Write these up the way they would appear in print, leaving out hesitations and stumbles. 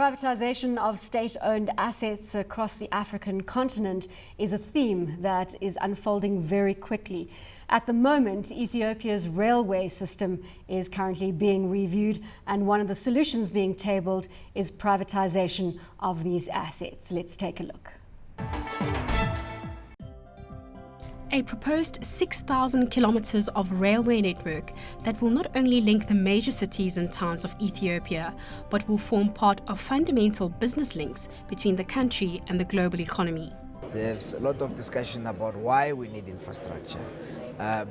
Privatization of state-owned assets across the African continent is a theme that is unfolding very quickly. At the moment, Ethiopia's railway system is currently being reviewed, and one of the solutions being tabled is privatization of these assets. Let's take a look. A proposed 6,000 kilometers of railway network that will not only link the major cities and towns of Ethiopia, but will form part of fundamental business links between the country and the global economy. There's a lot of discussion about why we need infrastructure,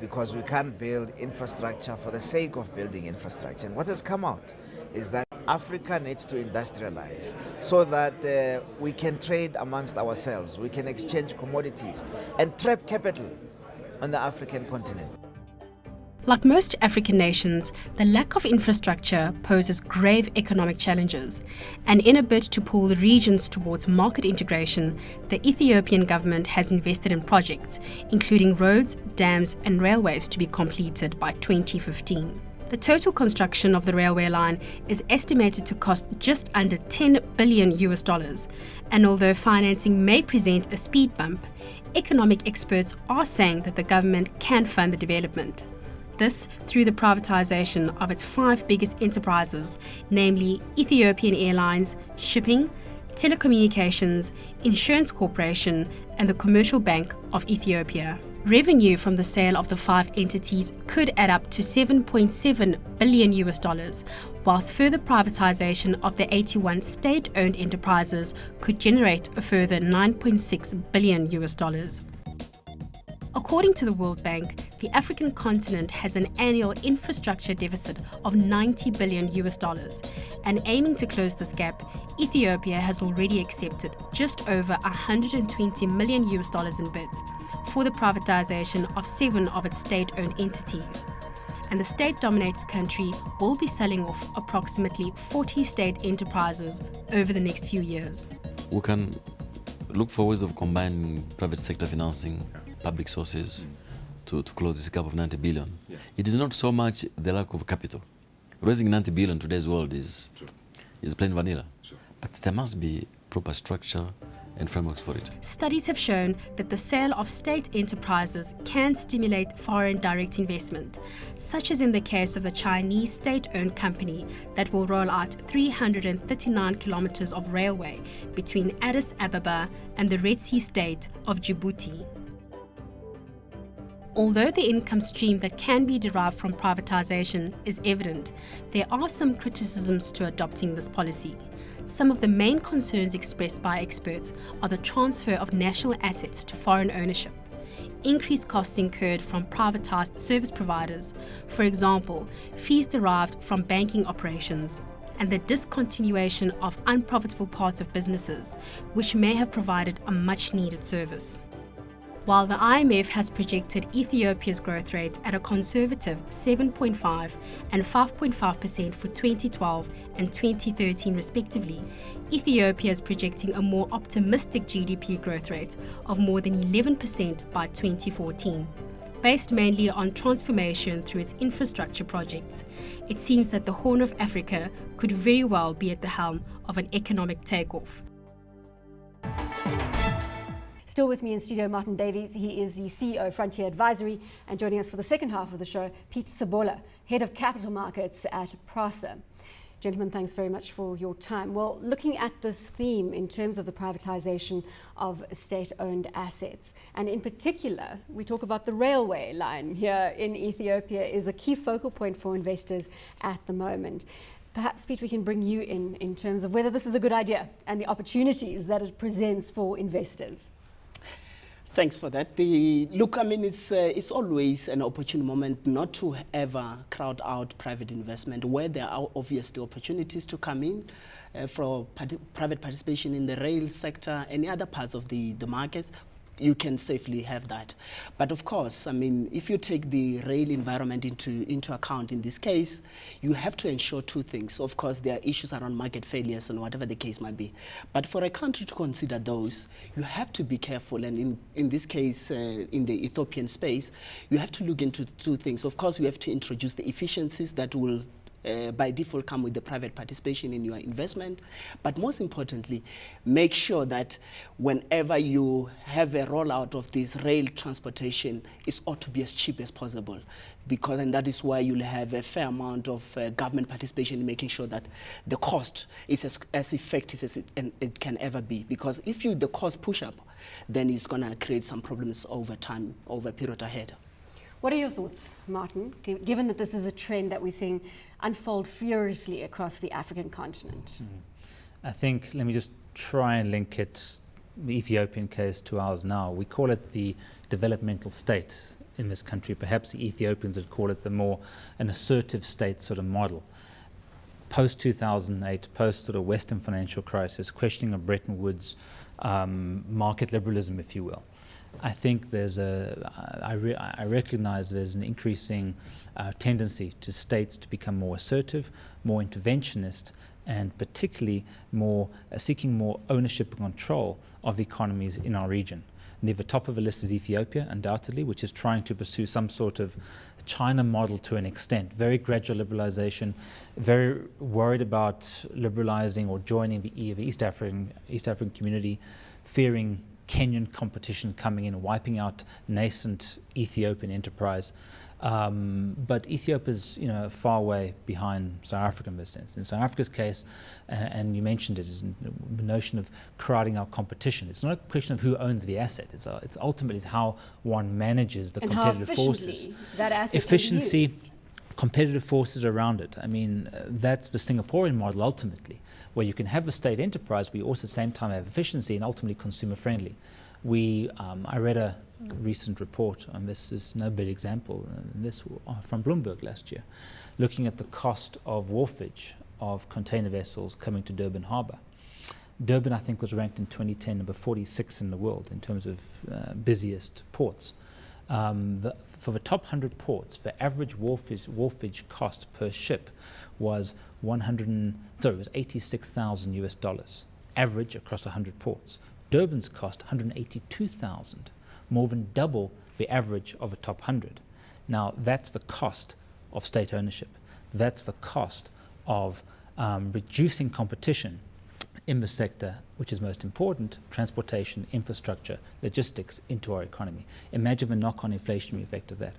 because we can't build infrastructure for the sake of building infrastructure. And what has come out is that Africa needs to industrialize so that we can trade amongst ourselves, we can exchange commodities and trap capital on the African continent. Like most African nations, the lack of infrastructure poses grave economic challenges. And in a bid to pull the regions towards market integration, the Ethiopian government has invested in projects, including roads, dams and railways to be completed by 2015. The total construction of the railway line is estimated to cost just under $10 billion. And although financing may present a speed bump, economic experts are saying that the government can fund the development. This through the privatization of its 5 biggest enterprises, namely Ethiopian Airlines, Shipping, Telecommunications, Insurance Corporation, and the Commercial Bank of Ethiopia. Revenue from the sale of the 5 entities could add up to $7.7 billion, whilst further privatization of the 81 state-owned enterprises could generate a further $9.6 billion. According to the World Bank, the African continent has an annual infrastructure deficit of $90 billion, and aiming to close this gap, Ethiopia has already accepted just over $120 million in bids for the privatization of 7 of its state-owned entities. And the state-dominated country will be selling off approximately 40 state enterprises over the next few years. We can look for ways of combining private sector financing, public sources, to close this gap of 90 billion. Yeah. It is not so much the lack of capital. Raising 90 billion in today's world is plain vanilla. Sure. But there must be proper structure and frameworks for it. Studies have shown that the sale of state enterprises can stimulate foreign direct investment, such as in the case of the Chinese state-owned company that will roll out 339 kilometers of railway between Addis Ababa and the Red Sea state of Djibouti. Although the income stream that can be derived from privatization is evident, there are some criticisms to adopting this policy. Some of the main concerns expressed by experts are the transfer of national assets to foreign ownership, increased costs incurred from privatized service providers, for example, fees derived from banking operations, and the discontinuation of unprofitable parts of businesses, which may have provided a much-needed service. While the IMF has projected Ethiopia's growth rate at a conservative 7.5% and 5.5% for 2012 and 2013 respectively, Ethiopia is projecting a more optimistic GDP growth rate of more than 11% by 2014. Based mainly on transformation through its infrastructure projects, it seems that the Horn of Africa could very well be at the helm of an economic takeoff. Still with me in studio, Martyn Davies. He is the CEO of Frontier Advisory, and joining us for the second half of the show, Pete Sabola, Head of Capital Markets at PRASA. Gentlemen, thanks very much for your time. Well, looking at this theme in terms of the privatization of state-owned assets, and in particular, we talk about the railway line here in Ethiopia is a key focal point for investors at the moment. Perhaps, Pete, we can bring you in terms of whether this is a good idea and the opportunities that it presents for investors. Thanks for that. It's always an opportune moment not to ever crowd out private investment where there are obviously opportunities to come in for private participation in the rail sector, any other parts of the market. You can safely have that. But of course, if you take the rail environment into account in this case, you have to ensure 2 things. Of course, there are issues around market failures and whatever the case might be. But for a country to consider those, you have to be careful. And in this case, in the Ethiopian space, you have to look into 2 things. Of course, you have to introduce the efficiencies that will by default come with the private participation in your investment. But most importantly, make sure that whenever you have a rollout of this rail transportation, it ought to be as cheap as possible. And that is why you'll have a fair amount of government participation in making sure that the cost is as effective as it can ever be. Because if the cost push up, then it's going to create some problems over time, over a period ahead. What are your thoughts, Martyn, given that this is a trend that we're seeing unfold furiously across the African continent? I think, let me just try and link it, the Ethiopian case, to ours now. We call it the developmental state in this country. Perhaps the Ethiopians would call it an assertive state sort of model. Post-2008, post sort of Western financial crisis, questioning of Bretton Woods, market liberalism, if you will. I think I recognize there's an increasing tendency to states to become more assertive, more interventionist, and particularly seeking more ownership and control of economies in our region. Near the top of the list is Ethiopia, undoubtedly, which is trying to pursue some sort of China model to an extent. Very gradual liberalization, very worried about liberalizing or joining the East African community, fearing Kenyan competition coming in, wiping out nascent Ethiopian enterprise. But Ethiopia is, far way behind South Africa in this sense. In South Africa's case, and you mentioned it, is the notion of crowding out competition. It's not a question of who owns the asset. It's ultimately how one manages the competitive forces. That asset efficiency, can be used. competitive forces around it. I mean, that's the Singaporean model ultimately, where you can have a state enterprise, but you also at the same time have efficiency and ultimately consumer friendly. I read a recent report, and this is no big example, this from Bloomberg last year, looking at the cost of wharfage of container vessels coming to Durban Harbour. Durban, I think, was ranked in 2010 number 46 in the world in terms of busiest ports. For the top 100 ports, the average wharfage cost per ship was $86,000 US, average across 100 ports. Durban's cost $182,000, more than double the average of a top 100. Now, that's the cost of state ownership. That's the cost of reducing competition in the sector, which is most important: transportation, infrastructure, logistics into our economy. Imagine the knock-on inflationary effect of that.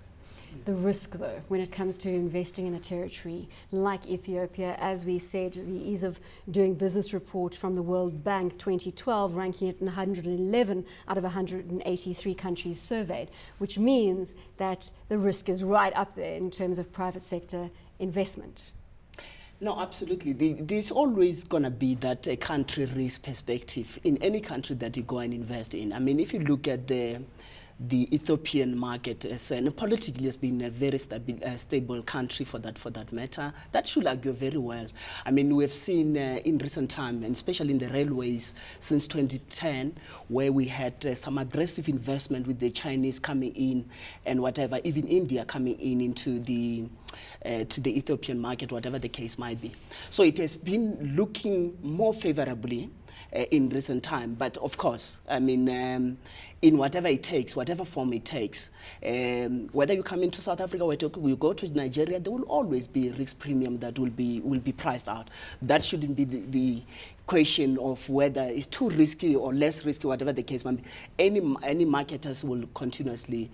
The risk, though, when it comes to investing in a territory like Ethiopia, as we said, the Ease of Doing Business report from the World Bank 2012, ranking it in 111 out of 183 countries surveyed, which means that the risk is right up there in terms of private sector investment. No, absolutely. There's always going to be that country risk perspective in any country that you go and invest in. I mean, if you look at the Ethiopian market, politically has been a very stable country for that matter. That should argue very well. I mean, we have seen in recent time, and especially in the railways since 2010, where we had some aggressive investment with the Chinese coming in and whatever, even India coming into the to the Ethiopian market, whatever the case might be. So it has been looking more favorably in recent time. But of course, I mean, in whatever it takes, whatever form it takes, whether you come into South Africa or you go to Nigeria, there will always be a risk premium that will be priced out. That shouldn't be the question of whether it's too risky or less risky, whatever the case might be. Any marketers will continuously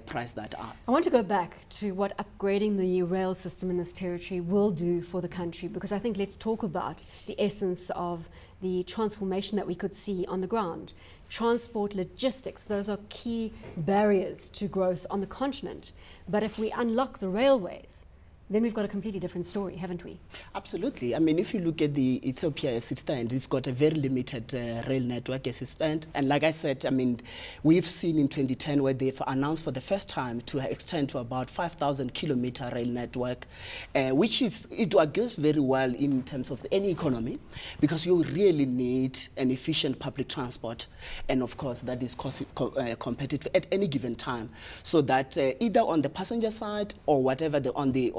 price that out. I want to go back to what upgrading the rail system in this territory will do for the country, because I think let's talk about the essence of the transformation that we could see on the ground. Transport, logistics, those are key barriers to growth on the continent. But if we unlock the railways, then we've got a completely different story, haven't we? Absolutely. I mean, if you look at the Ethiopia as it stands, it's got a very limited rail network as it stands. And like I said, I mean, we've seen in 2010 where they've announced for the first time to extend to about 5,000 kilometer rail network, which it argues very well in terms of any economy, because you really need an efficient public transport. And of course, that is cost competitive at any given time, so that either on the passenger side or whatever on the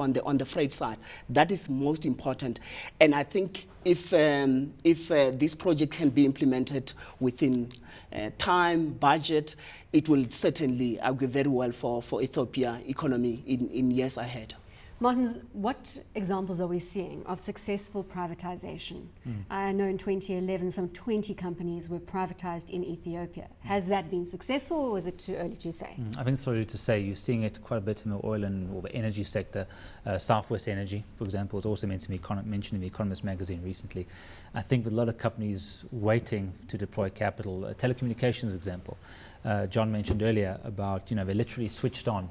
freight side, that is most important. And I think if this project can be implemented within time, budget, it will certainly argue very well for Ethiopia economy in years ahead. Martyn, what examples are we seeing of successful privatization? I know in 2011 some 20 companies were privatized in Ethiopia. Has that been successful, or is it too early to say? I think it's early to say. You're seeing it quite a bit in the oil or the energy sector. Southwest Energy, for example, was also mentioned in the Economist magazine recently. I think with a lot of companies waiting to deploy capital, telecommunications, for example. John mentioned earlier about, they literally switched on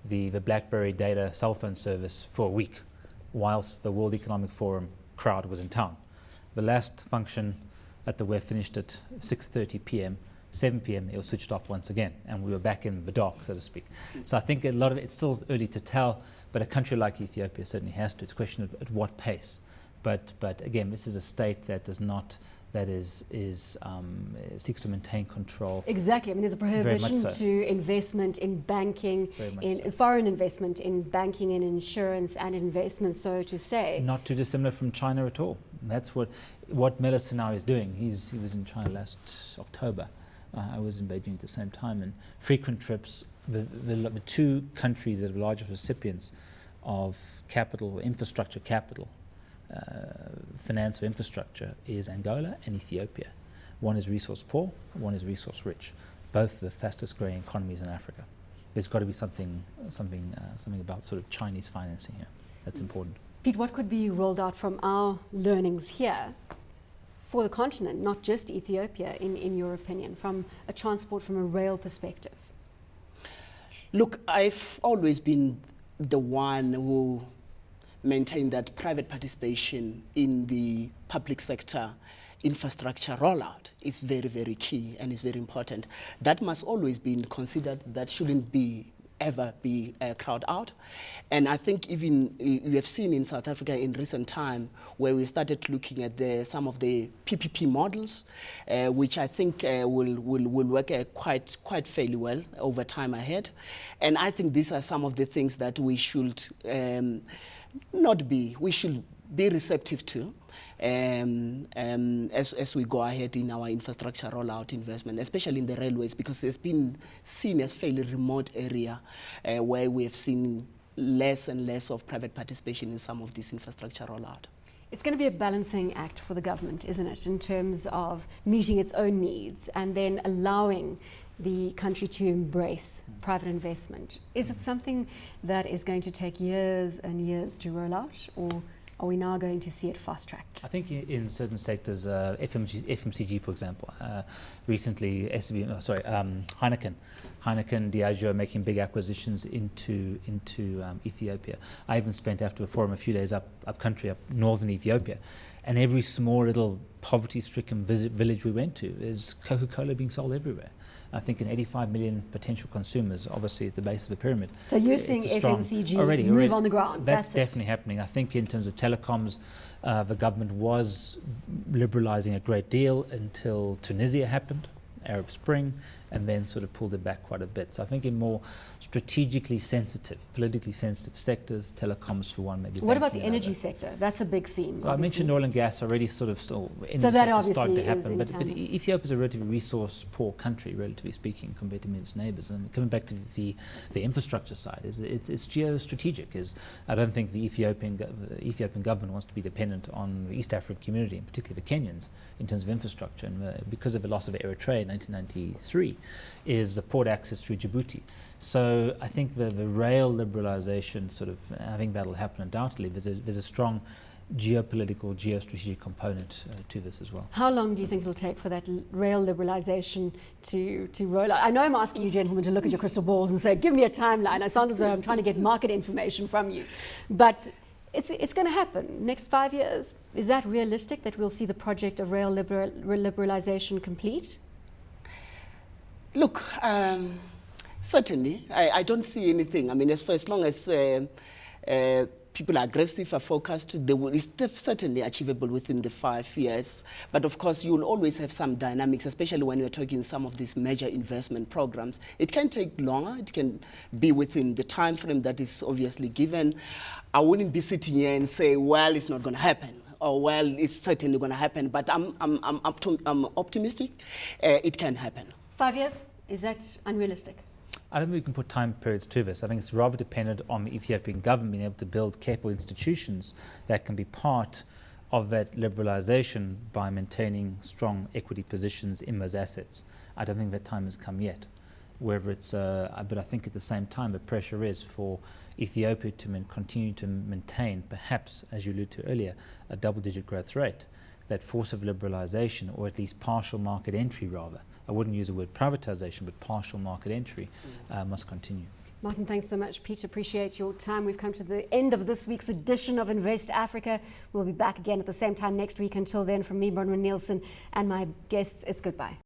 the BlackBerry data cell phone service for a week whilst the World Economic Forum crowd was in town. The last function at the web finished at 6:30 p.m. 7 p.m. it was switched off once again, and we were back in the dark, so to speak. So I think a lot of it's still early to tell, but a country like Ethiopia certainly has to. It's a question of at what pace. But again, this is a state that does not, that seeks to maintain control. Exactly. I mean, there's a prohibition so. to investment in banking, in foreign investment in banking and insurance and investment, so to say. Not too dissimilar from China at all. That's what Melis now is doing. He was in China last October. I was in Beijing at the same time, and frequent trips. The two countries that are the largest recipients of capital, infrastructure capital, finance for infrastructure, is Angola and Ethiopia. One is resource poor, one is resource rich. Both the fastest growing economies in Africa. There's got to be something about sort of Chinese financing here. That's important. Pete, what could be rolled out from our learnings here for the continent, not just Ethiopia, in your opinion, from a transport, from a rail perspective? Look, I've always been the one who maintain that private participation in the public sector infrastructure rollout is very, very key and is very important. That must always be considered. That shouldn't ever be crowd out. And I think even you have seen in South Africa in recent time where we started looking at some of the PPP models, which I think will work quite fairly well over time ahead. And I think these are some of the things that we should we should be receptive to as we go ahead in our infrastructure rollout investment, especially in the railways, because it's been seen as fairly remote area where we have seen less and less of private participation in some of this infrastructure rollout. It's going to be a balancing act for the government, isn't it, in terms of meeting its own needs and then allowing the country to embrace private investment. Is it something that is going to take years and years to roll out, or are we now going to see it fast-tracked? I think in certain sectors, FMCG, for example, recently Heineken, Diageo making big acquisitions into Ethiopia. I even spent, after a forum, a few days up country, up northern Ethiopia, and every small little poverty-stricken village we went to is Coca-Cola being sold everywhere. I think in 85 million potential consumers, obviously at the base of the pyramid. So you're seeing FMCG move on the ground? That's definitely happening. I think in terms of telecoms, the government was liberalising a great deal until Tunisia happened, Arab Spring, and then sort of pulled it back quite a bit. So I think in more strategically sensitive, politically sensitive sectors, telecoms for one, maybe. What about the energy sector? That's a big theme. Well, I mentioned oil and gas already, sort of still. So that obviously starting to happen, is in but Ethiopia is a relatively resource-poor country, relatively speaking, compared to its neighbours. And coming back to the infrastructure side, it's geostrategic. I don't think the Ethiopian government wants to be dependent on the East African community, and particularly the Kenyans, in terms of infrastructure. And because of the loss of Eritrea in 1993, is the port access through Djibouti. So I think the rail liberalisation I think that'll happen undoubtedly. There's a strong geopolitical, geostrategic component to this as well. How long do you think it'll take for that rail liberalisation to roll out? I know I'm asking you gentlemen to look at your crystal balls and say, give me a timeline. I sound as though I'm trying to get market information from you. But it's going to happen. Next 5 years, is that realistic that we'll see the project of rail liberalisation complete? Look, certainly, I don't see anything. I mean, for as long as people are aggressive, are focused, it's certainly achievable within the 5 years. But of course, you'll always have some dynamics, especially when you're talking some of these major investment programs. It can take longer. It can be within the time frame that is obviously given. I wouldn't be sitting here and say, well, it's not going to happen, or well, it's certainly going to happen. But I'm optimistic. It can happen. 5 years? Is that unrealistic? I don't think we can put time periods to this. I think it's rather dependent on the Ethiopian government being able to build capable institutions that can be part of that liberalisation by maintaining strong equity positions in those assets. I don't think that time has come yet. Whether it's, but I think at the same time the pressure is for Ethiopia to continue to maintain, perhaps, as you alluded to earlier, a double-digit growth rate. That force of liberalisation, or at least partial market entry rather, I wouldn't use the word privatization, but partial market entry must continue. Martyn, thanks so much. Pete, appreciate your time. We've come to the end of this week's edition of Invest Africa. We'll be back again at the same time next week. Until then, from me, Bronwyn Nielsen, and my guests, it's goodbye.